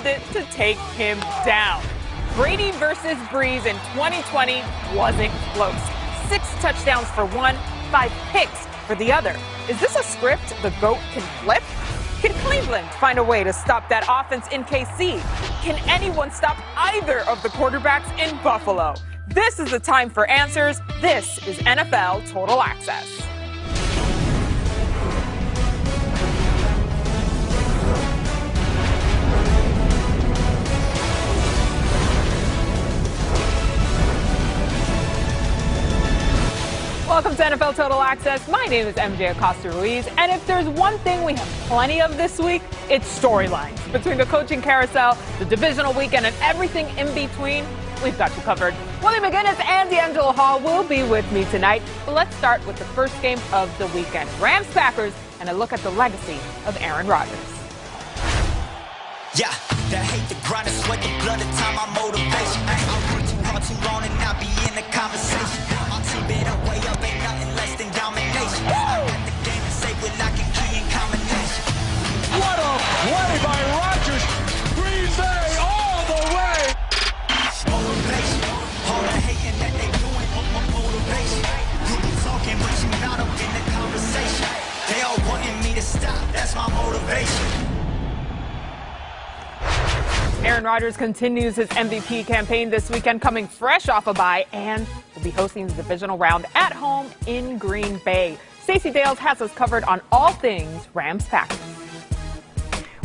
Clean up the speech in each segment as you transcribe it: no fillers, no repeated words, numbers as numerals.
president to take him down. Brady versus Breeze in 2020 was explosive. 6 touchdowns for one, 5 picks for the other. Is this a script the GOAT can flip? Can Cleveland find a way to stop that offense in KC? Can anyone stop either of the quarterbacks in Buffalo? This is the time for answers. This is NFL Total Access. Welcome to NFL Total Access. My name is MJ Acosta-Ruiz, and if there's one thing we have plenty of this week, it's storylines. Between the coaching carousel, the divisional weekend, and everything in between, we've got you covered. Willie McGinnis and D'Angelo Hall will be with me tonight. But let's start with the first game of the weekend. Rams-Packers, and a look at the legacy of Aaron Rodgers. Yeah, that hate, the grind, the sweat, the blood, the time, my motivation. I work too hard, too long, and not be in the conversation. My team better way up, ain't nothing less than domination. I got the game to say with lock and key and combination. What a play by Rodgers. Green Bay all the way. Motivation, all the hating that they doing, motivation. You be talking, but you not up in the conversation. They all wanting me to stop, that's my motivation. Aaron Rodgers continues his MVP campaign this weekend, coming fresh off a bye, and will be hosting the divisional round at home in Green Bay. Stacey Dales has us covered on all things Rams-Packers.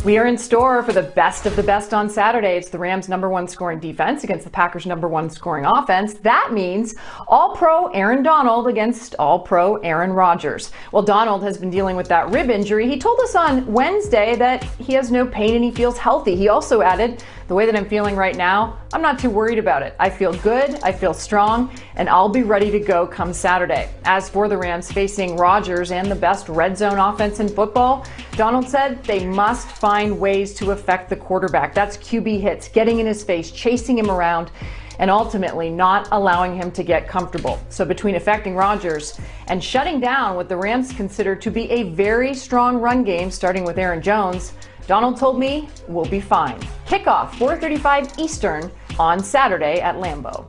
We are in store for the best of the best on Saturday. It's the Rams' #1 scoring defense against the Packers' #1 scoring offense. That means All-Pro Aaron Donald against All-Pro Aaron Rodgers. Well, Donald has been dealing with that rib injury. He told us on Wednesday that he has no pain and he feels healthy. He also added, "The way that I'm feeling right now, I'm not too worried about it. I feel good, I feel strong, and I'll be ready to go come Saturday." As for the Rams facing Rodgers and the best red zone offense in football, Donald said they must find ways to affect the quarterback. That's QB hits, getting in his face, chasing him around, and ultimately not allowing him to get comfortable. So between affecting Rodgers and shutting down what the Rams consider to be a very strong run game, starting with Aaron Jones, Donald told me we'll be fine. Kickoff 4:35 Eastern on Saturday at Lambeau.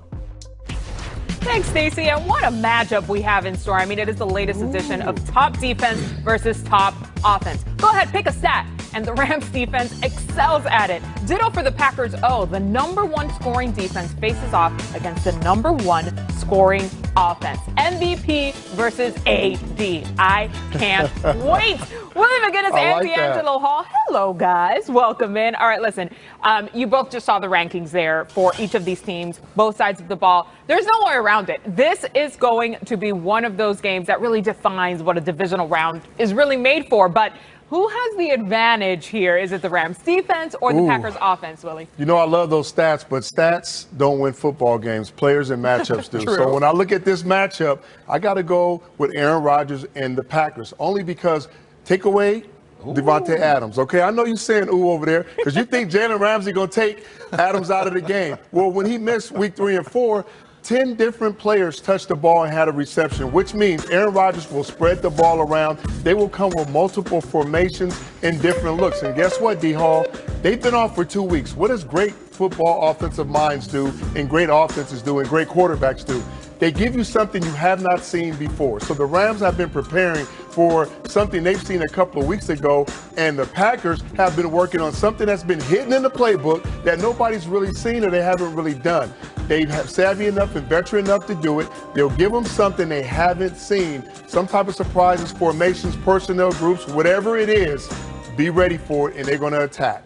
Thanks, Stacey. And what a matchup we have in store. I mean, it is the latest edition of top defense versus top offense. Go ahead, pick a stat, and the Rams defense excels at it. Ditto for the Packers. Oh, the #1 scoring defense faces off against the #1 scoring offense. MVP versus AD. I can't wait. Willie McGinnis and D'Angelo Hall. Hello, guys. Welcome in. All right, listen, you both just saw the rankings there for each of these teams, both sides of the ball. There's no way around it. This is going to be one of those games that really defines what a divisional round is really made for. But who has the advantage here? Is it the Rams defense or the Packers offense, Willie? You know, I love those stats, but stats don't win football games. Players and matchups do. So when I look at this matchup, I got to go with Aaron Rodgers and the Packers, only because take away Devontae Adams. Okay, I know you're saying ooh over there because you think Jalen Ramsey going to take Adams out of the game. Well, when he missed week 3 and 4, 10 different players touched the ball and had a reception, which means Aaron Rodgers will spread the ball around. They will come with multiple formations and different looks. And guess what, D-Hall? They've been off for 2 weeks. What does great football offensive minds do and great offenses do and great quarterbacks do? They give you something you have not seen before. So the Rams have been preparing for something they've seen a couple of weeks ago, and the Packers have been working on something that's been hidden in the playbook that nobody's really seen or they haven't really done. They have savvy enough and veteran enough to do it. They'll give them something they haven't seen, some type of surprises, formations, personnel groups, whatever it is, be ready for it, and they're going to attack.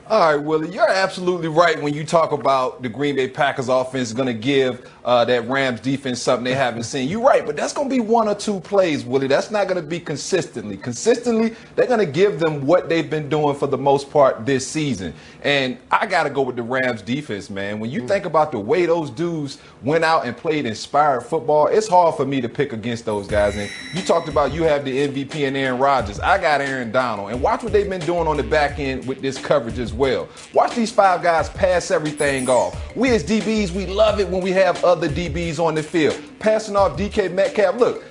All right, Willie, you're absolutely right when you talk about the Green Bay Packers offense is going to give that Rams defense something they haven't seen. You're right, but that's going to be 1 or 2 plays, Willie. That's not going to be consistently. Consistently, they're going to give them what they've been doing for the most part this season. And I got to go with the Rams defense, man. When you think about the way those dudes went out and played inspired football, it's hard for me to pick against those guys. And you talked about you have the MVP and Aaron Rodgers. I got Aaron Donald. And watch what they've been doing on the back end with this coverage as well. Watch these 5 guys pass everything off. We as DBs, we love it when we have other DBs on the field. Passing off DK Metcalf. Look,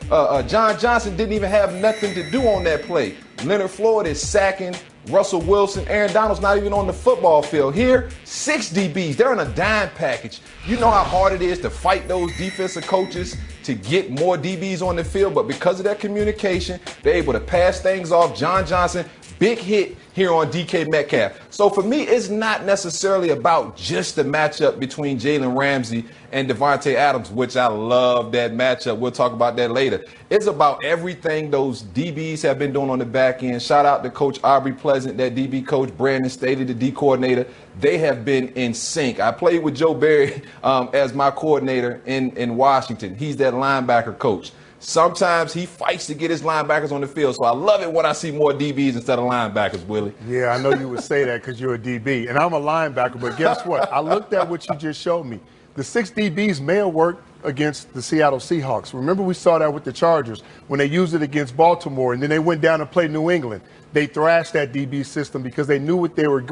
John Johnson didn't even have nothing to do on that play. Leonard Floyd is sacking Russell Wilson, Aaron Donald's not even on the football field. Here, 6 DBs. They're in a dime package. You know how hard it is to fight those defensive coaches to get more DBs on the field, but because of their communication, they're able to pass things off. John Johnson, big hit here on DK Metcalf. So for me, it's not necessarily about just the matchup between Jalen Ramsey and Devontae Adams, which I love that matchup. We'll talk about that later. It's about everything those DBs have been doing on the back end. Shout out to Coach Aubrey Pleasant, that DB coach, Brandon Staley, the D coordinator. They have been in sync. I played with Joe Barry as my coordinator in Washington. He's that linebacker coach. Sometimes he fights to get his linebackers on the field. So I love it when I see more DBs instead of linebackers, Willie. Yeah, I know you would say that because you're a DB. And I'm a linebacker, but guess what? I looked at what you just showed me. The 6 DBs may have worked against the Seattle Seahawks. Remember, we saw that with the Chargers when they used it against Baltimore, and then they went down and played New England. They thrashed that DB system because they knew what they were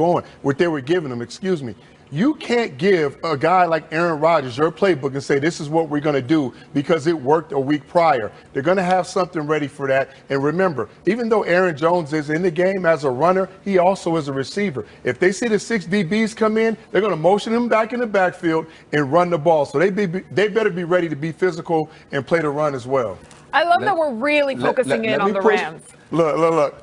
giving them, You can't give a guy like Aaron Rodgers your playbook and say, this is what we're going to do because it worked a week prior. They're going to have something ready for that. And remember, even though Aaron Jones is in the game as a runner, he also is a receiver. If they see the 6 DBs come in, they're going to motion him back in the backfield and run the ball. So they better be ready to be physical and play the run as well. I love that we're really focusing in on the Rams. Look.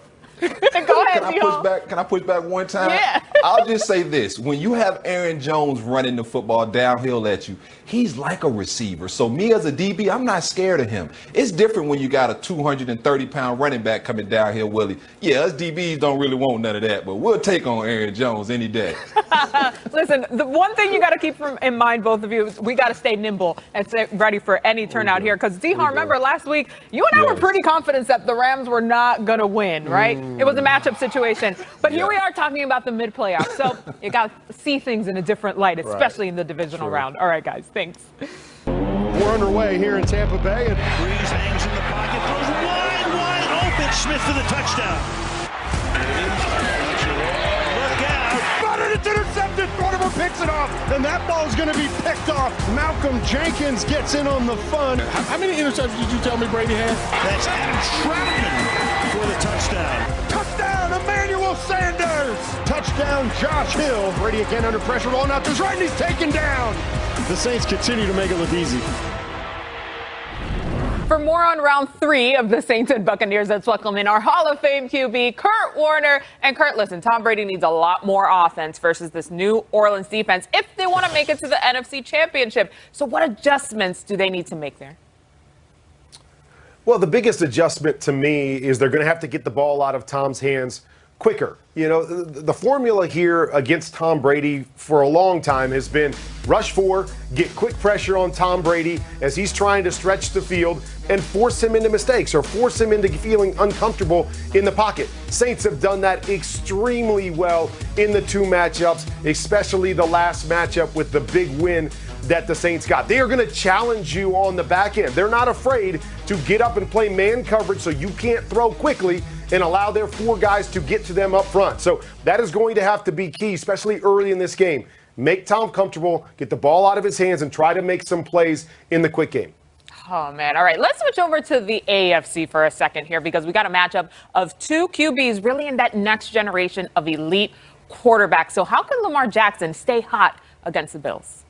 Go ahead, Can I push back one time? Yeah. I'll just say this. When you have Aaron Jones running the football downhill at you, he's like a receiver. So me as a DB, I'm not scared of him. It's different when you got a 230-pound running back coming downhill, Willie. Yeah, us DBs don't really want none of that, but we'll take on Aaron Jones any day. Listen, the one thing you got to keep in mind, both of you, is we got to stay nimble and stay ready for any turnout here. Because, Deion, remember last week, you and I were pretty confident that the Rams were not going to win, right? It was a matchup situation. But here we are talking about the mid-playoffs. So you got to see things in a different light, especially in the divisional round. All right, guys, thanks. We're underway here in Tampa Bay. And Breeze hangs in the pocket, throws wide open. Smith for the touchdown. Look out. But it's intercepted. Baltimore picks it off. And that ball's going to be picked off. Malcolm Jenkins gets in on the fun. How many interceptions did you tell me Brady had? That's Adam Troutman for the touchdown. Touchdown, Emmanuel Sanders. Touchdown, Josh Hill. Brady again under pressure. Rolling out to his right, and he's taken down. The Saints continue to make it look easy. For more on round 3 of the Saints and Buccaneers, let's welcome in our Hall of Fame QB, Kurt Warner. And Kurt, listen, Tom Brady needs a lot more offense versus this New Orleans defense if they want to make it to the NFC Championship. So what adjustments do they need to make there? Well, the biggest adjustment to me is they're going to have to get the ball out of Tom's hands quicker. You know, the formula here against Tom Brady for a long time has been rush 4, get quick pressure on Tom Brady as he's trying to stretch the field and force him into mistakes or force him into feeling uncomfortable in the pocket. Saints have done that extremely well in the 2 matchups, especially the last matchup with the big win that the Saints got. They are going to challenge you on the back end. They're not afraid to get up and play man coverage so you can't throw quickly and allow their 4 guys to get to them up front. So that is going to have to be key, especially early in this game. Make Tom comfortable, get the ball out of his hands, and try to make some plays in the quick game. Oh, man. All right, let's switch over to the AFC for a second here because we got a matchup of 2 QBs really in that next generation of elite quarterbacks. So how can Lamar Jackson stay hot against the Bills?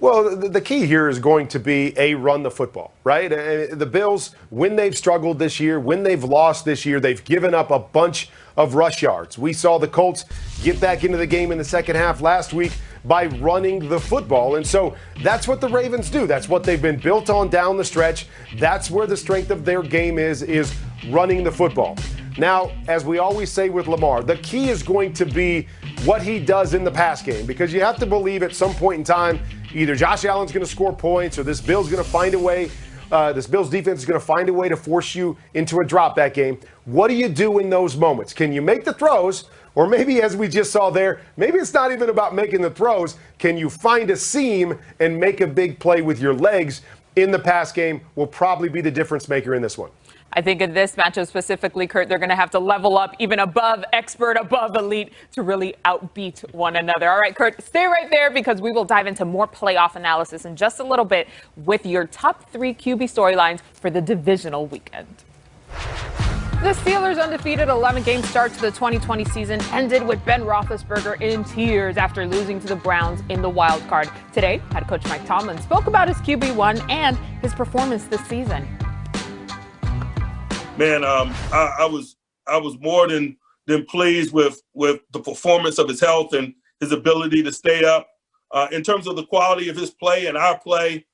Well, the key here is going to be run the football, right? The Bills, when they've struggled this year, when they've lost this year, they've given up a bunch of rush yards. We saw the Colts get back into the game in the second half last week by running the football. And so that's what the Ravens do. That's what they've been built on down the stretch. That's where the strength of their game is running the football. Now, as we always say with Lamar, the key is going to be what he does in the pass game, because you have to believe at some point in time, either Josh Allen's going to score points or this Bills going to find a way. This Bills defense is going to find a way to force you into a drop back game. What do you do in those moments? Can you make the throws? Or maybe, as we just saw there, maybe it's not even about making the throws. Can you find a seam and make a big play with your legs in the pass game? Will probably be the difference maker in this one. I think in this matchup specifically, Kurt, they're going to have to level up even above expert, above elite to really outbeat one another. All right, Kurt, stay right there because we will dive into more playoff analysis in just a little bit with your top 3 QB storylines for the divisional weekend. The Steelers' undefeated 11-game start to the 2020 season ended with Ben Roethlisberger in tears after losing to the Browns in the wild card. Today, head coach Mike Tomlin spoke about his QB1 and his performance this season. Man, I was more than pleased with the performance of his health and his ability to stay up. In terms of the quality of his play and our play,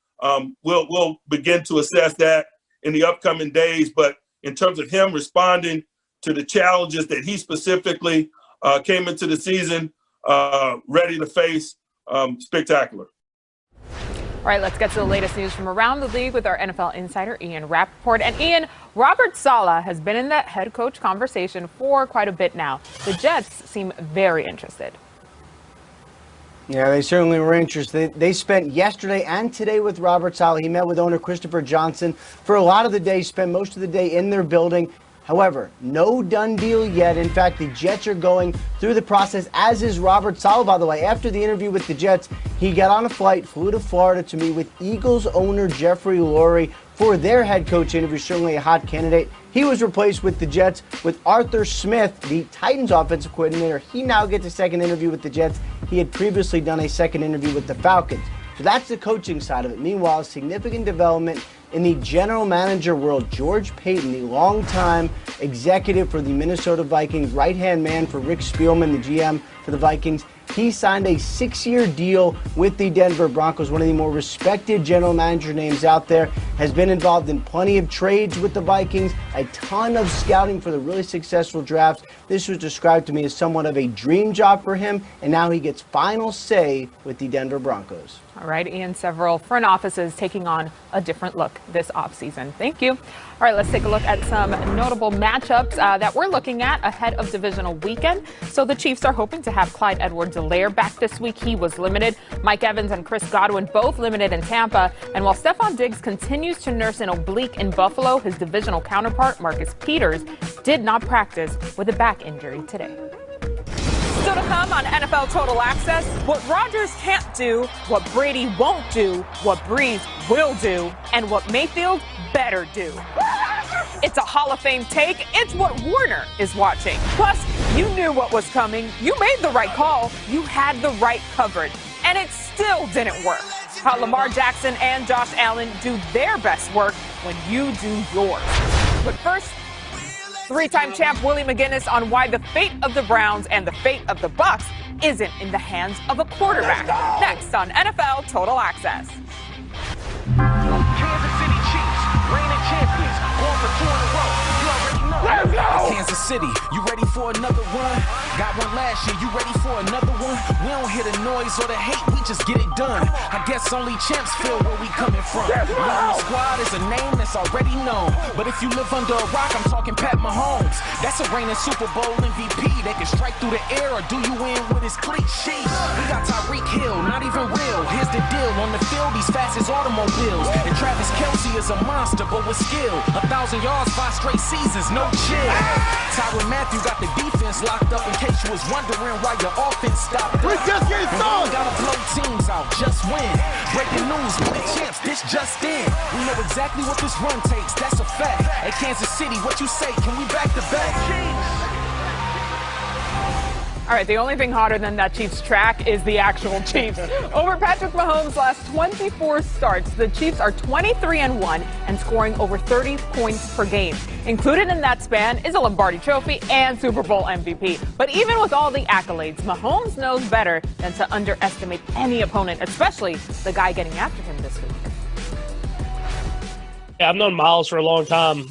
we'll begin to assess that in the upcoming days. But in terms of him responding to the challenges that he specifically came into the season ready to face, spectacular. All right, let's get to the latest news from around the league with our NFL insider, Ian Rappaport. And Ian, Robert Saleh has been in that head coach conversation for quite a bit now. The Jets seem very interested. Yeah, they certainly were interested. They spent yesterday and today with Robert Saleh. He met with owner Christopher Johnson for a lot of the day, spent most of the day in their building. However, no done deal yet. In fact, the Jets are going through the process, as is Robert Saleh, by the way. After the interview with the Jets, he got on a flight, flew to Florida to meet with Eagles owner Jeffrey Lurie for their head coach interview, certainly a hot candidate. He was replaced with the Jets with Arthur Smith, the Titans offensive coordinator. He now gets a second interview with the Jets. He had previously done a second interview with the Falcons. So that's the coaching side of it. Meanwhile, significant development in the general manager world. George Payton, the longtime executive for the Minnesota Vikings, right-hand man for Rick Spielman, the GM for the Vikings. He signed a 6-year deal with the Denver Broncos, one of the more respected general manager names out there, has been involved in plenty of trades with the Vikings, a ton of scouting for the really successful drafts. This was described to me as somewhat of a dream job for him, and now he gets final say with the Denver Broncos. All right, Ian, several front offices taking on a different look this offseason. Thank you. All right, let's take a look at some notable matchups that we're looking at ahead of divisional weekend. So the Chiefs are hoping to have Clyde Edwards-Helaire back this week. He was limited. Mike Evans and Chris Godwin both limited in Tampa. And while Stephon Diggs continues to nurse an oblique in Buffalo, his divisional counterpart, Marcus Peters, did not practice with a back injury today. Still to come on NFL Total Access, what Rodgers can't do, what Brady won't do, what Breeze will do, and what Mayfield better do. It's a Hall of Fame take. It's what Warner is watching. Plus, you knew what was coming. You made the right call. You had the right coverage. And it still didn't work. How Lamar Jackson and Josh Allen do their best work when you do yours. But first, three-time champ Willie McGinnis on why the fate of the Browns and the fate of the Bucs isn't in the hands of a quarterback. Next on NFL Total Access. Kansas City Chiefs, reigning champions, going for 2 in a row. You already know. Let's go! Kansas City, you ready for another one? Got one last year, you ready for another one? We don't hear the noise or the hate, we just get it done. I guess only champs feel where we coming from. Leading the squad is a name that's already known. But if you live under a rock, I'm talking Pat Mahomes. That's a reigning Super Bowl MVP that can strike through the air or do you in with his cliche. We got Tyreek Hill, not even real. Here's the deal, on the field, he's fast as automobiles. And Travis Kelce is a monster, but with skill. 1,000 yards, 5 straight seasons, no chill. Tyrann Mathieu got the defense locked up in case you was wondering why your offense stopped. We just get started. We gotta blow teams out, just win. Breaking news, we the champs, this just in. We know exactly what this run takes, that's a fact. At Kansas City, what you say, can we back to back? All right, the only thing hotter than that Chiefs track is the actual Chiefs. Over Patrick Mahomes' last 24 starts, the Chiefs are 23-1 and scoring over 30 points per game. Included in that span is a Lombardi Trophy and Super Bowl MVP. But even with all the accolades, Mahomes knows better than to underestimate any opponent, especially the guy getting after him this week. Yeah, I've known Miles for a long time,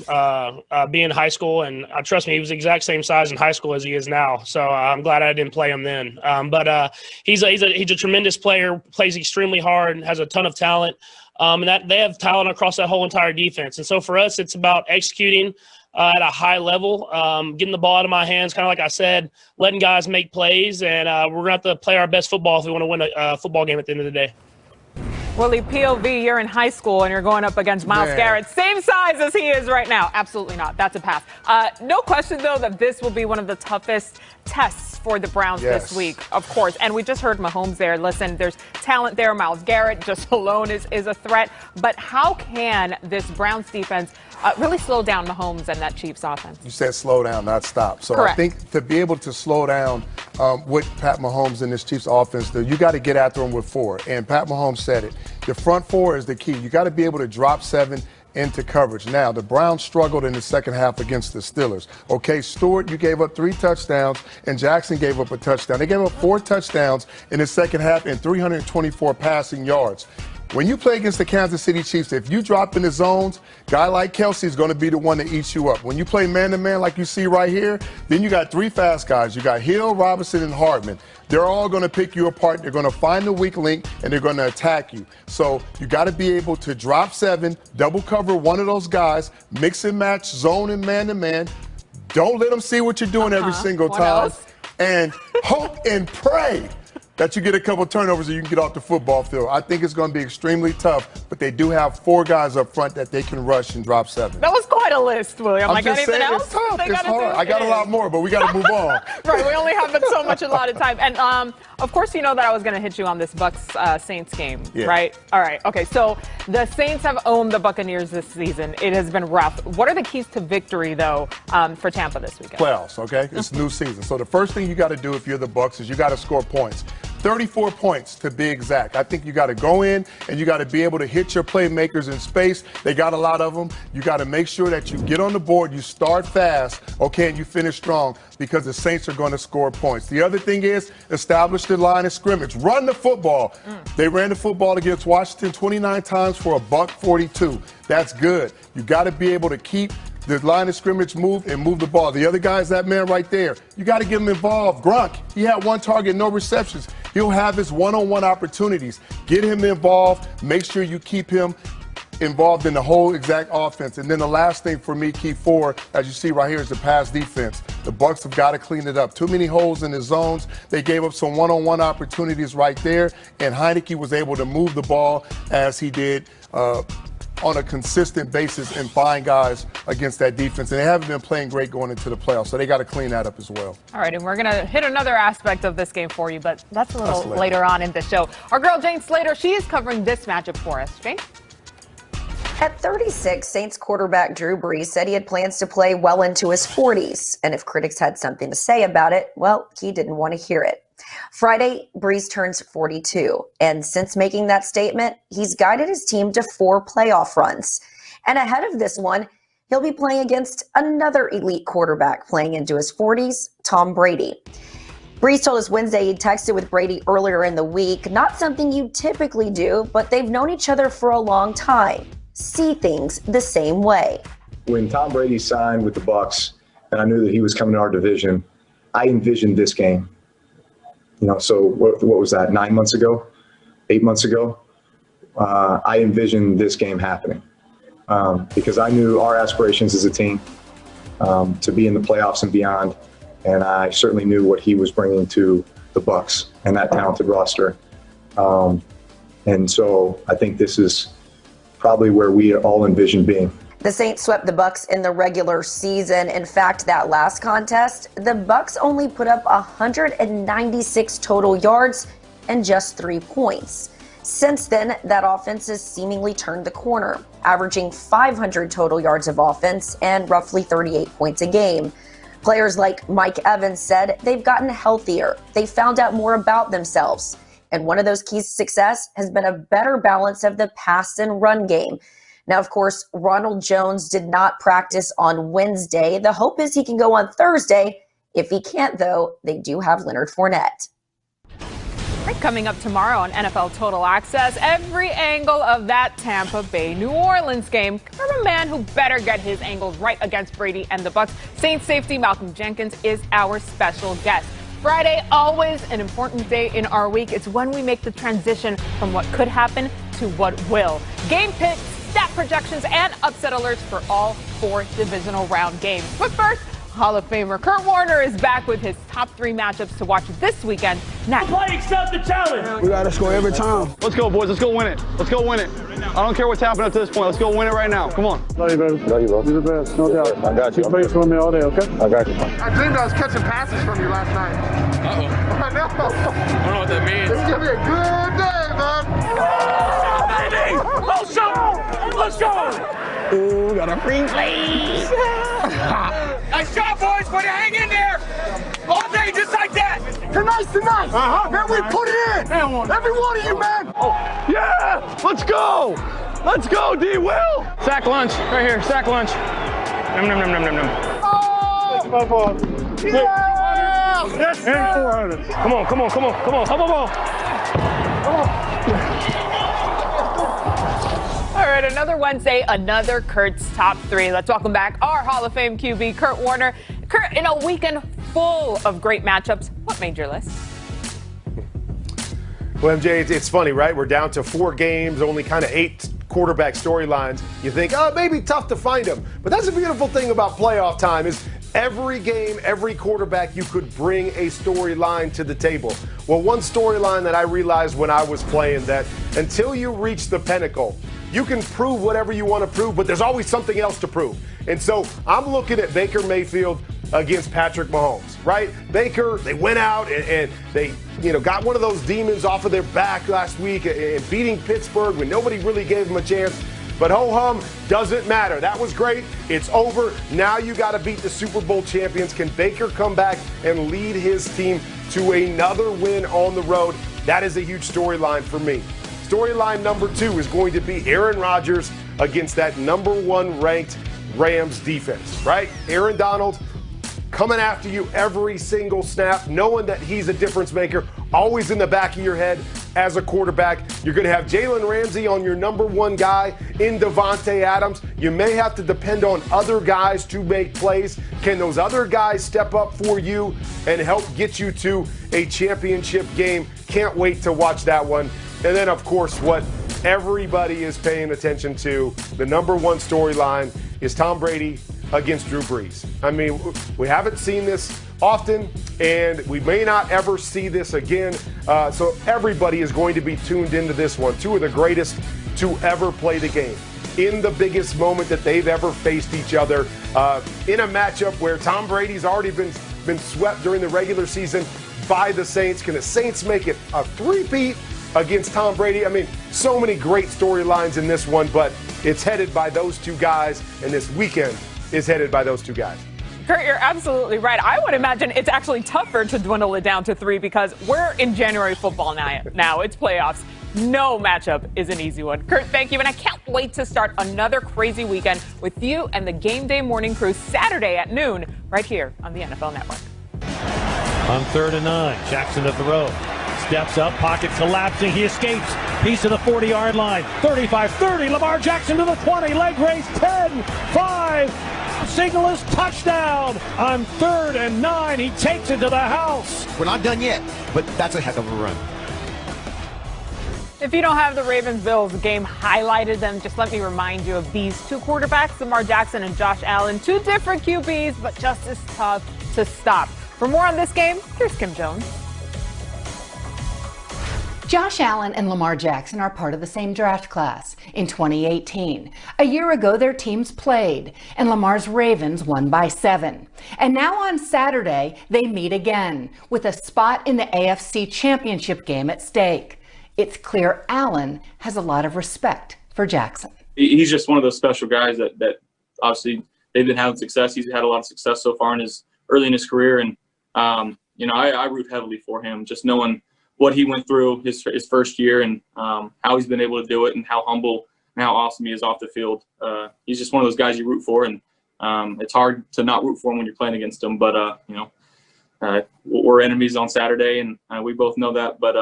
being in high school, and trust me, he was the exact same size in high school as he is now. So I'm glad I didn't play him then. But he's a tremendous player, plays extremely hard, has a ton of talent, and that they have talent across that whole entire defense. And so for us, it's about executing at a high level, getting the ball out of my hands, kind of like I said, letting guys make plays, and we're going to have to play our best football if we want to win a football game at the end of the day. Willie, POV, you're in high school and you're going up against Myles Garrett, same size as he is right now. Absolutely not. That's a pass. No question, though, that this will be one of the toughest tests for the Browns this week, of course. And we just heard Mahomes there. Listen, there's talent there. Myles Garrett just alone is a threat. But how can this Browns defense really slow down Mahomes and that Chiefs offense? You said slow down, not stop. So Correct. I think to be able to slow down with Pat Mahomes and this Chiefs offense, you got to get after him with 4. And Pat Mahomes said it. The front 4 is the key. You got to be able to drop 7 into coverage. Now, the Browns struggled in the second half against the Steelers. Okay, Stewart, you gave up 3 touchdowns, and Jackson gave up a touchdown. They gave up 4 touchdowns in the second half and 324 passing yards. When you play against the Kansas City Chiefs, if you drop in the zones, guy like Kelsey is going to be the one that eats you up. When you play man-to-man like you see right here, then you got 3 fast guys. You got Hill, Robinson, and Hardman. They're all going to pick you apart. They're going to find the weak link, and they're going to attack you. So you got to be able to drop 7, double cover one of those guys, mix and match, zone and man-to-man. Don't let them see what you're doing every single time. And hope and pray that you get a couple turnovers and you can get off the football field. I think it's going to be extremely tough, but they do have 4 guys up front that they can rush and drop 7. That was quite a list, William. I'm just saying, else? it's tough. It's hard. I got a lot more, but we got to move on. Right, we only have so much allotted time. And, of course, you know that I was going to hit you on this Bucs-Saints game, right? All right, okay. So the Saints have owned the Buccaneers this season. It has been rough. What are the keys to victory, though, for Tampa this weekend? Playoffs, okay? It's a new season. So the first thing you got to do if you're the Bucs is you got to score points. 34 points to be exact. I think you got to go in and you got to be able to hit your playmakers in space. They got a lot of them. You got to make sure that you get on the board, you start fast, okay, and you finish strong because the Saints are going to score points. The other thing is establish the line of scrimmage. Run the football. They ran the football against Washington 29 times for $142. That's good. You got to be able to keep the line of scrimmage move and move the ball. The other guy is that man right there. You got to get him involved. Gronk, he had 1 target, no receptions. He'll have his one-on-one opportunities. Get him involved. Make sure you keep him involved in the whole exact offense. And then the last thing for me, key 4, as you see right here, is the pass defense. The Bucs have got to clean it up. Too many holes in the zones. They gave up some one-on-one opportunities right there, and Heineke was able to move the ball as he did on a consistent basis and find guys against that defense. And they haven't been playing great going into the playoffs, so they got to clean that up as well. All right, and we're going to hit another aspect of this game for you, but that's a little later on in the show. Our girl Jane Slater, she is covering this matchup for us. Jane? At 36, Saints quarterback Drew Brees said he had plans to play well into his 40s. And if critics had something to say about it, well, he didn't want to hear it. Friday, Brees turns 42. And since making that statement, he's guided his team to 4 playoff runs. And ahead of this one, he'll be playing against another elite quarterback playing into his 40s, Tom Brady. Brees told us Wednesday he'd texted with Brady earlier in the week. Not something you typically do, but they've known each other for a long time. See things the same way. When Tom Brady signed with the Bucs, and I knew that he was coming to our division, I envisioned this game. You know, so what was that, 9 months ago, 8 months ago? I envisioned this game happening because I knew our aspirations as a team to be in the playoffs and beyond, and I certainly knew what he was bringing to the Bucs and that talented roster. And so I think this is probably where we all envisioned being. The Saints swept the Bucs in the regular season. In fact, that last contest, the Bucs only put up 196 total yards and just 3 points. Since then, that offense has seemingly turned the corner, averaging 500 total yards of offense and roughly 38 points a game. Players like Mike Evans said they've gotten healthier. They found out more about themselves. And one of those keys to success has been a better balance of the pass and run game. Now, of course, Ronald Jones did not practice on Wednesday. The hope is he can go on Thursday. If he can't, though, they do have Leonard Fournette. Coming up tomorrow on NFL Total Access, every angle of that Tampa Bay New Orleans game from a man who better get his angles right against Brady and the Bucs. Saints safety Malcolm Jenkins is our special guest. Friday, always an important day in our week. It's when we make the transition from what could happen to what will. Game picks, stat projections, and upset alerts for all 4 divisional round games. But first, Hall of Famer Kurt Warner is back with his top 3 matchups to watch this weekend. next. Play, accept the challenge. We gotta score every time. Let's go, boys. Let's go win it. Let's go win it. I don't care what's happening up to this point. Let's go win it right now. Come on. Love you, baby. Love you, bro. You're the best, no doubt. I got you. Keep playing for me all day, okay? I got you. I dreamed I was catching passes from you last night. Uh-oh. I know. I don't know what that means. It's gonna be a good day, man. Baby! Let's go! Let's go! Ooh, got a free play. Nice job, boys. Way to hang in there. All day, just like that. Tonight's the night. Man, we put it in. Every one of you, man. Yeah! Let's go! Let's go, D. Will! Sack lunch. Right here. Sack lunch. Num, num, num, num, num, num. Oh! My ball. Yeah! Yes, and 400. Come on, come on, come on, come on. Come on. Come on. All right, another Wednesday, another Kurt's Top 3. Let's welcome back our Hall of Fame QB, Kurt Warner. Kurt, in a weekend full of great matchups, what made your list? Well, MJ, it's funny, right? We're down to 4 games, only kind of 8 quarterback storylines. You think, oh, maybe tough to find them. But that's the beautiful thing about playoff time is every game, every quarterback, you could bring a storyline to the table. Well, one storyline that I realized when I was playing that until you reach the pinnacle, you can prove whatever you want to prove, but there's always something else to prove. And so I'm looking at Baker Mayfield against Patrick Mahomes, right? Baker, they went out and they, got one of those demons off of their back last week and beating Pittsburgh when nobody really gave them a chance. But ho-hum, doesn't matter. That was great. It's over. Now you got to beat the Super Bowl champions. Can Baker come back and lead his team to another win on the road? That is a huge storyline for me. Storyline number 2 is going to be Aaron Rodgers against that number 1 ranked Rams defense, right? Aaron Donald coming after you every single snap, knowing that he's a difference maker, always in the back of your head as a quarterback. You're going to have Jalen Ramsey on your number 1 guy in Devontae Adams. You may have to depend on other guys to make plays. Can those other guys step up for you and help get you to a championship game? Can't wait to watch that one. And then, of course, what everybody is paying attention to, the number 1 storyline is Tom Brady against Drew Brees. I mean, we haven't seen this often, and we may not ever see this again. So everybody is going to be tuned into this one. 2 of the greatest to ever play the game in the biggest moment that they've ever faced each other in a matchup where Tom Brady's already been swept during the regular season by the Saints. Can the Saints make it a three-peat against Tom Brady? I mean, so many great storylines in this one, but it's headed by those 2 guys, and this weekend is headed by those 2 guys. Kurt, you're absolutely right. I would imagine it's actually tougher to dwindle it down to 3 because we're in January football now. It's playoffs. No matchup is an easy one. Kurt, thank you. And I can't wait to start another crazy weekend with you and the Game Day Morning Crew Saturday at noon right here on the NFL Network. On 3rd and 9, Jackson to throw. Steps up, pocket collapsing, he escapes. Piece to the 40-yard line, 35-30, Lamar Jackson to the 20, leg raise, 10, 5, signal is touchdown. On 3rd and 9, he takes it to the house. We're not done yet, but that's a heck of a run. If you don't have the Ravens-Bills game highlighted, then just let me remind you of these 2 quarterbacks, Lamar Jackson and Josh Allen. 2 different QBs, but just as tough to stop. For more on this game, here's Kim Jones. Josh Allen and Lamar Jackson are part of the same draft class in 2018. A year ago, their teams played, and Lamar's Ravens won by 7. And now on Saturday, they meet again, with a spot in the AFC Championship game at stake. It's clear Allen has a lot of respect for Jackson. He's just one of those special guys that obviously they've been having success. He's had a lot of success so far early in his career, and I root heavily for him, just knowing what he went through his first year and how he's been able to do it and how humble and how awesome he is off the field. He's just one of those guys you root for, and it's hard to not root for him when you're playing against him. But, we're enemies on Saturday, and we both know that. But,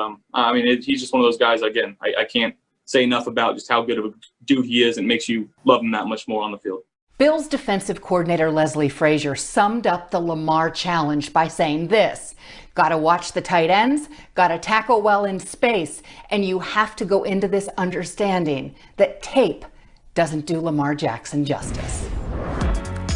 he's just one of those guys, again, I can't say enough about just how good of a dude he is. It makes you love him that much more on the field. Bills defensive coordinator Leslie Frazier summed up the Lamar challenge by saying this: got to watch the tight ends, got to tackle well in space, and you have to go into this understanding that tape doesn't do Lamar Jackson justice.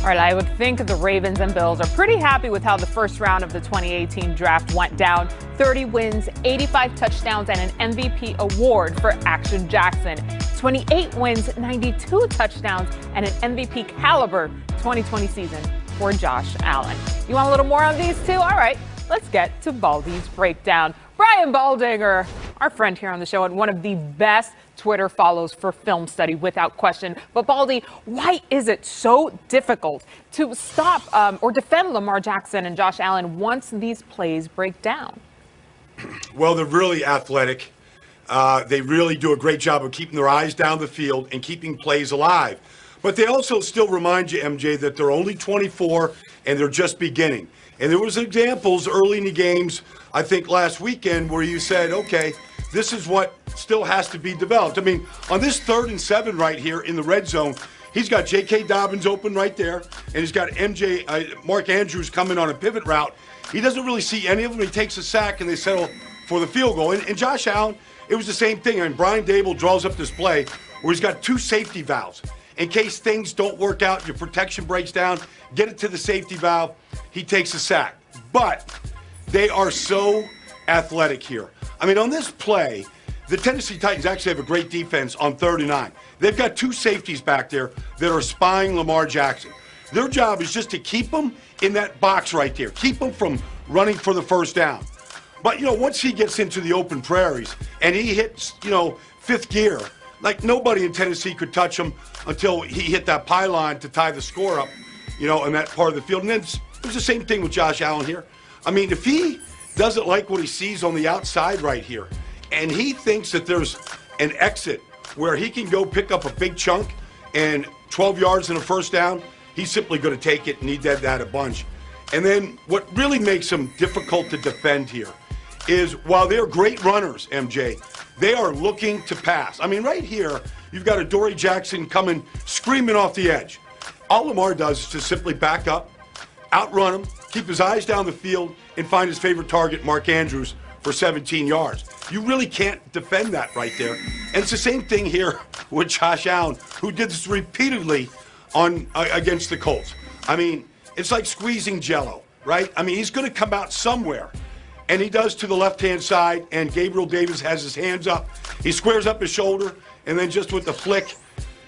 All right, I would think the Ravens and Bills are pretty happy with how the first round of the 2018 draft went down. 30 wins, 85 touchdowns, and an MVP award for Action Jackson. 28 wins, 92 touchdowns, and an MVP caliber 2020 season for Josh Allen. You want a little more on these two? All right, let's get to Baldy's breakdown. Brian Baldinger, our friend here on the show, and one of the best Twitter follows for film study without question. But Baldy, why is it so difficult to stop or defend Lamar Jackson and Josh Allen once these plays break down? Well, they're really athletic. They really do a great job of keeping their eyes down the field and keeping plays alive. But they also still remind you, MJ, that they're only 24 and they're just beginning. And there was examples early in the games, I think last weekend, where you said, okay, this is what still has to be developed. I mean, on this 3rd and 7 right here in the red zone, he's got J.K. Dobbins open right there, and he's got Mark Andrews coming on a pivot route. He doesn't really see any of them. He takes a sack, and they settle for the field goal. And Josh Allen, it was the same thing. I mean, Brian Dable draws up this play where he's got 2 safety valves. In case things don't work out, your protection breaks down, get it to the safety valve, he takes a sack. But they are so athletic here. I mean, on this play, the Tennessee Titans actually have a great defense on 3rd and 9. They've got 2 safeties back there that are spying Lamar Jackson. Their job is just to keep him in that box right there, keep him from running for the first down. But, you know, once he gets into the open prairies and he hits, you know, 5th gear, like nobody in Tennessee could touch him until he hit that pylon to tie the score up, you know, in that part of the field. And then it's the same thing with Josh Allen here. I mean, if he doesn't like what he sees on the outside right here, and he thinks that there's an exit where he can go pick up a big chunk and 12 yards and a first down, he's simply going to take it and need that a bunch. And then what really makes him difficult to defend here is while they're great runners, MJ, they are looking to pass. I mean, right here, you've got a Dory Jackson coming screaming off the edge. All Lamar does is just simply back up, outrun him, keep his eyes down the field, and find his favorite target, Mark Andrews, for 17 yards. You really can't defend that right there. And it's the same thing here with Josh Allen, who did this repeatedly against the Colts. I mean, it's like squeezing Jell-O, right? I mean, he's going to come out somewhere. And he does to the left-hand side, and Gabriel Davis has his hands up. He squares up his shoulder, and then just with the flick,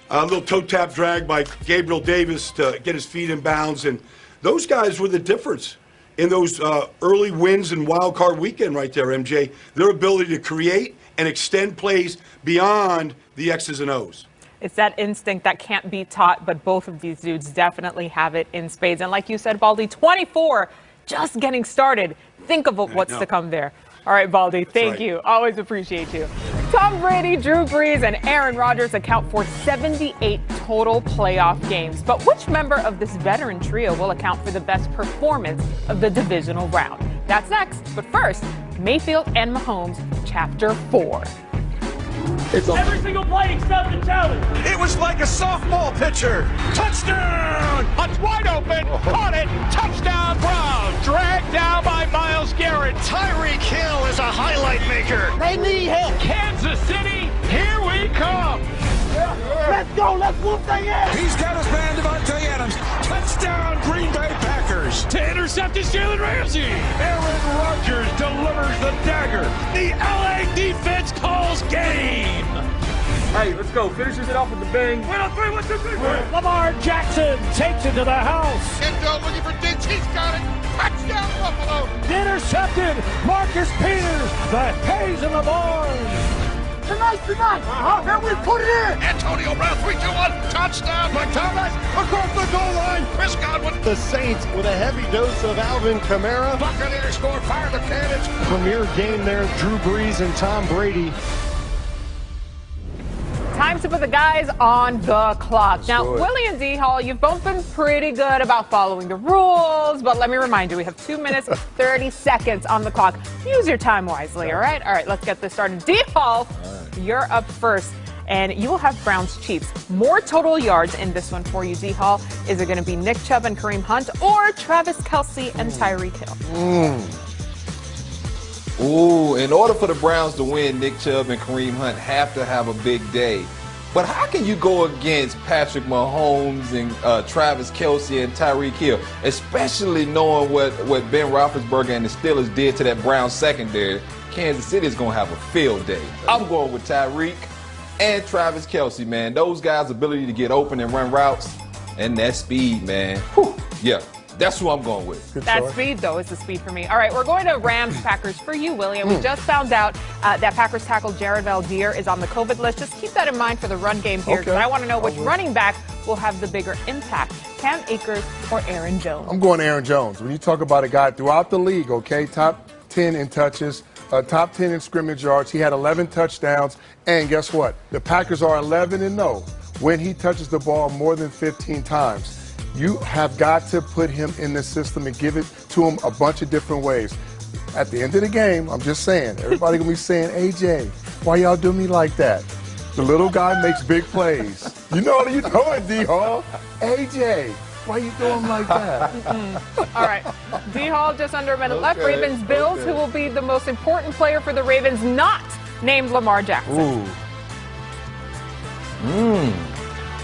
a little toe-tap drag by Gabriel Davis to get his feet in bounds. And those guys were the difference in those early wins and wild card weekend right there, MJ. Their ability to create and extend plays beyond the X's and O's. It's that instinct that can't be taught, but both of these dudes definitely have it in spades. And like you said, Baldy, 24, just getting started. Think of what's to come there. All right, Baldy, thank you. Always appreciate you. Tom Brady, Drew Brees, and Aaron Rodgers account for 78 total playoff games. But which member of this veteran trio will account for the best performance of the divisional round? That's next. But first, Mayfield and Mahomes, Chapter 4. It's every single play except the challenge. It was like a softball pitcher. Touchdown! It's wide open. Caught it. Touchdown, Browns. Dragged down by Myles Garrett. Tyreek Hill is a highlight maker. They need help. Kansas City, here we come. Let's go. Let's whoop their ass. He's got his man, Devontae Adams. Touchdown, Green Bay Packers. To intercept is Jalen Ramsey. Aaron Rodgers delivers the dagger. The LA defense calls game. Hey, let's go. Finishes it off with the bang. Wait on 3, 1, 2, 3. Lamar Jackson takes it to the house. Endo looking for Diggs. He's got it. Touchdown, Buffalo. Intercepted. Marcus Peters. The Hayes in the barn. Tonight. Here we put it in. Antonio Brown, 3, 2, 1. Touchdown. Mike Thomas across the goal line. Chris Godwin. The Saints with a heavy dose of Alvin Kamara. Buccaneers score. Fire the cannons. Premier game there, Drew Brees and Tom Brady. Time to put the guys on the clock. Now, Willie and D Hall, you've both been pretty good about following the rules, but let me remind you, we have 2 minutes, 30 seconds on the clock. Use your time wisely, all right? All right, let's get this started. D Hall, you're up first, and you will have Browns Chiefs. More total yards in this one for you, D Hall. Is it going to be Nick Chubb and Kareem Hunt, or Travis Kelce and Tyreek Hill? Ooh, in order for the Browns to win, Nick Chubb and Kareem Hunt have to have a big day. But how can you go against Patrick Mahomes and Travis Kelce and Tyreek Hill, especially knowing what Ben Roethlisberger and the Steelers did to that Browns secondary? Kansas City is going to have a field day. I'm going with Tyreek and Travis Kelce, man. Those guys' ability to get open and run routes and that speed, man. Whew. Yeah. That's who I'm going with. That speed, though, is the speed for me. All right, we're going to Rams-Packers for you, William. We just found out that Packers tackle Jared Valdir is on the COVID list. Just keep that in mind for the run game here, because I want to know which running back will have the bigger impact, Cam Akers or Aaron Jones. I'm going Aaron Jones. When you talk about a guy throughout the league, okay, top 10 in touches, top 10 in scrimmage yards. He had 11 touchdowns, and guess what? The Packers are 11-0 when he touches the ball more than 15 times. You have got to put him in the system and give it to him a bunch of different ways. At the end of the game, I'm just saying, everybody gonna be saying, AJ, why y'all do me like that? The little guy makes big plays. You know it, D-Hall. AJ, why you doing like that? All right, D-Hall, just under a minute left. Ravens, Bills, who will be the most important player for the Ravens, not named Lamar Jackson.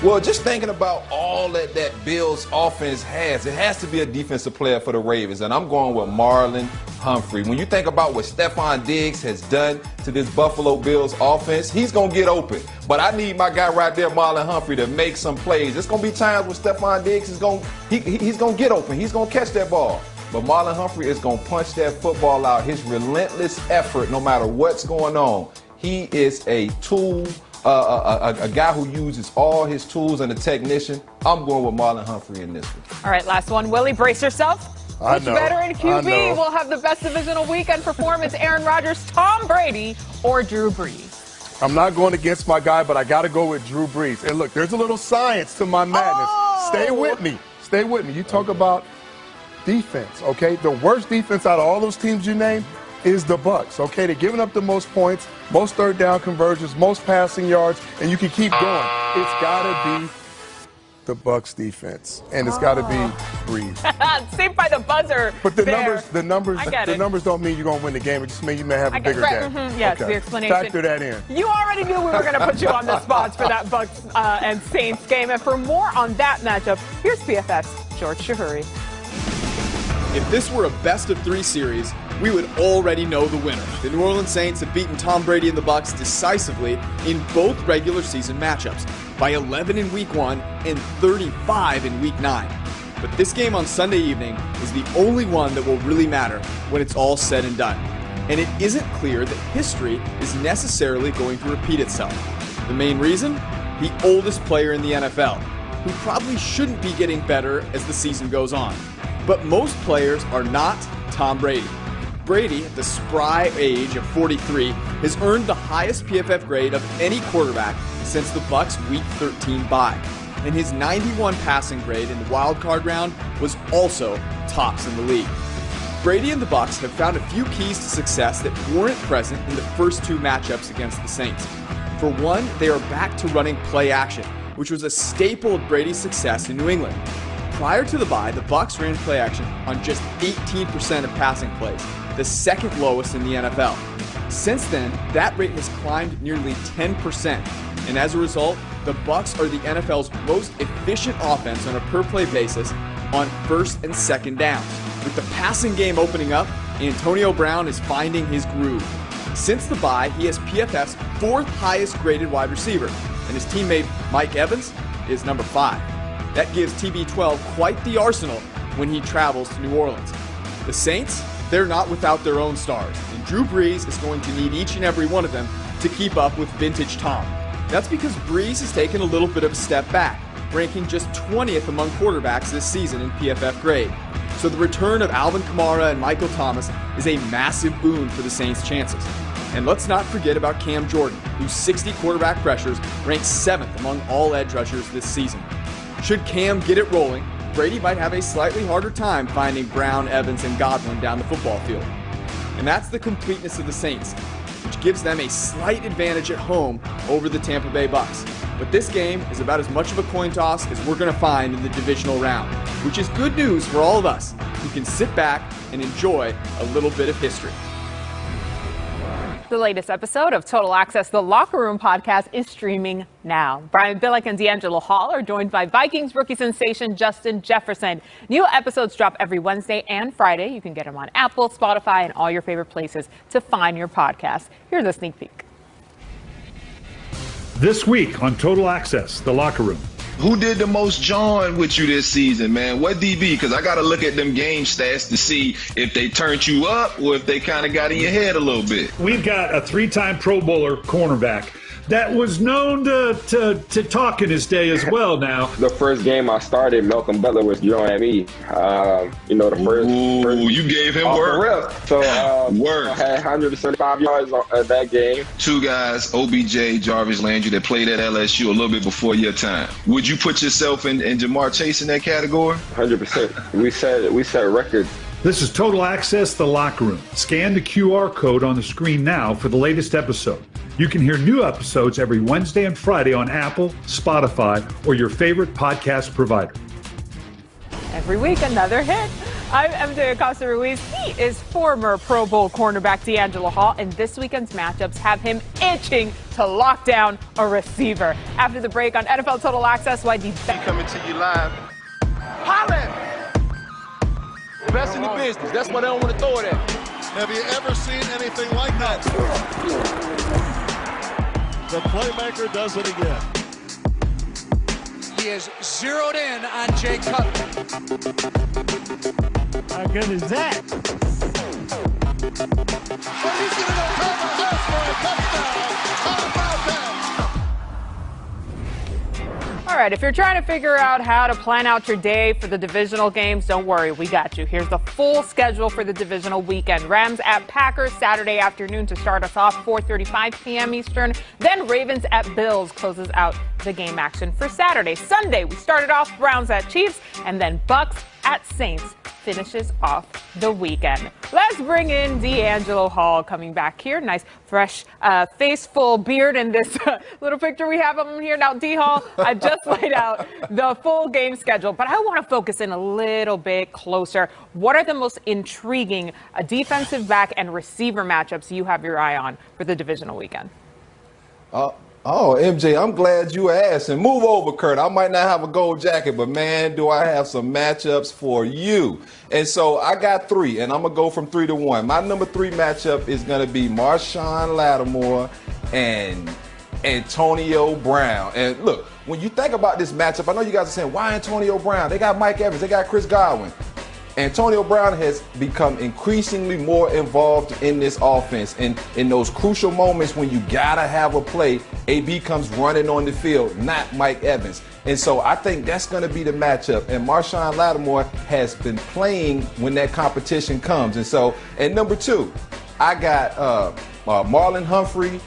Well, just thinking about all that Bills offense has, it has to be a defensive player for the Ravens, and I'm going with Marlon Humphrey. When you think about what Stephon Diggs has done to this Buffalo Bills offense, he's going to get open. But I need my guy right there, Marlon Humphrey, to make some plays. There's going to be times when Stephon Diggs is going to get open. He's going to catch that ball. But Marlon Humphrey is going to punch that football out. His relentless effort, no matter what's going on. He is a tool. A guy who uses all his tools and a technician. I'm going with Marlon Humphrey in this one. All right, last one. Willie, brace yourself. Which veteran QB will have the best divisional weekend performance? Aaron Rodgers, Tom Brady, or Drew Brees? I'm not going against my guy, but I got to go with Drew Brees. And look, there's a little science to my madness. Stay with me. Stay with me. You talk about defense, okay? The worst defense out of all those teams you named is the Bucs, okay? They're giving up the most points, most third down conversions, most passing yards, and you can keep going. It's got to be the Bucs defense, and it's got to be Brees. Saved by the buzzer. But the numbers don't mean you're going to win the game. It just means you may have a bigger game. Yes, the explanation. Factor that in. You already knew we were going to put you on the spots for that Bucs and Saints game. And for more on that matchup, here's PFF's George Shahuri. If this were a best-of-3 series, we would already know the winner. The New Orleans Saints have beaten Tom Brady and the Bucs decisively in both regular season matchups, by 11 in Week 1 and 35 in Week 9. But this game on Sunday evening is the only one that will really matter when it's all said and done. And it isn't clear that history is necessarily going to repeat itself. The main reason? The oldest player in the NFL, who probably shouldn't be getting better as the season goes on. But most players are not Tom Brady. Brady, at the spry age of 43, has earned the highest PFF grade of any quarterback since the Bucs' Week 13 bye. And his 91 passing grade in the wildcard round was also tops in the league. Brady and the Bucs have found a few keys to success that weren't present in the first two matchups against the Saints. For one, they are back to running play action, which was a staple of Brady's success in New England. Prior to the bye, the Bucs ran play action on just 18% of passing plays, the second lowest in the NFL. Since then, that rate has climbed nearly 10%, and as a result, the Bucs are the NFL's most efficient offense on a per-play basis on first and second downs. With the passing game opening up, Antonio Brown is finding his groove. Since the bye, he has PFF's fourth highest graded wide receiver, and his teammate Mike Evans is number 5. That gives TB12 quite the arsenal when he travels to New Orleans. The Saints, they're not without their own stars, and Drew Brees is going to need each and every one of them to keep up with vintage Tom. That's because Brees has taken a little bit of a step back, ranking just 20th among quarterbacks this season in PFF grade. So the return of Alvin Kamara and Michael Thomas is a massive boon for the Saints' chances. And let's not forget about Cam Jordan, whose 60 quarterback pressures ranks 7th among all edge rushers this season. Should Cam get it rolling, Brady might have a slightly harder time finding Brown, Evans, and Godwin down the football field. And that's the completeness of the Saints, which gives them a slight advantage at home over the Tampa Bay Bucs. But this game is about as much of a coin toss as we're going to find in the divisional round, which is good news for all of us who can sit back and enjoy a little bit of history. The latest episode of Total Access, the Locker Room podcast, is streaming now. Brian Billick and D'Angelo Hall are joined by Vikings rookie sensation Justin Jefferson. New episodes drop every Wednesday and Friday. You can get them on Apple, Spotify, and all your favorite places to find your podcast. Here's a sneak peek. This week on Total Access, the Locker Room. Who did the most jawing with you this season, man? What DB? Because I got to look at them game stats to see if they turned you up or if they kind of got in your head a little bit. We've got a 3-time Pro Bowler cornerback that was known to talk in his day as well now. The first game I started, Malcolm Butler was yelling at me. The first you gave him work. So work. I had 175 yards at that game. Two guys, OBJ, Jarvis Landry, that played at LSU a little bit before your time. Would you put yourself and Jamar Chase in that category? 100%. We set records. This is Total Access, the Locker Room. Scan the QR code on the screen now for the latest episode. You can hear new episodes every Wednesday and Friday on Apple, Spotify, or your favorite podcast provider. Every week, another hit. I'm MJ Acosta-Ruiz. He is former Pro Bowl cornerback D'Angelo Hall, and this weekend's matchups have him itching to lock down a receiver. After the break on NFL Total Access, why coming to you live. Holland! Best in the business. That's why they don't want to throw it at. Have you ever seen anything like that? The playmaker does it again. He is zeroed in on Jay Cutler. How good is that? But he's going to go cover this for a touchdown. How about that? All right, if you're trying to figure out how to plan out your day for the divisional games, don't worry, we got you. Here's the full schedule for the divisional weekend. Rams at Packers Saturday afternoon to start us off, 4:35 p.m. Eastern. Then Ravens at Bills closes out the game action for Saturday. Sunday, we started off Browns at Chiefs, and then Bucks at Saints finishes off the weekend. Let's bring in D'Angelo Hall coming back here. Nice, fresh, face full beard in this little picture we have of him here. Now, D-Hall, I just laid out the full game schedule, but I want to focus in a little bit closer. What are the most intriguing defensive back and receiver matchups you have your eye on for the divisional weekend? Oh, MJ, I'm glad you asked. And move over, Kurt. I might not have a gold jacket, but man, do I have some matchups for you. And so I got 3, and I'm going to go from 3 to 1. My number 3 matchup is going to be Marshawn Lattimore and Antonio Brown. And look, when you think about this matchup, I know you guys are saying, why Antonio Brown? They got Mike Evans. They got Chris Godwin. Antonio Brown has become increasingly more involved in this offense. And in those crucial moments when you got to have a play, AB comes running on the field, not Mike Evans. And so I think that's going to be the matchup. And Marshawn Lattimore has been playing when that competition comes. And so, at number 2, I got Marlon Humphrey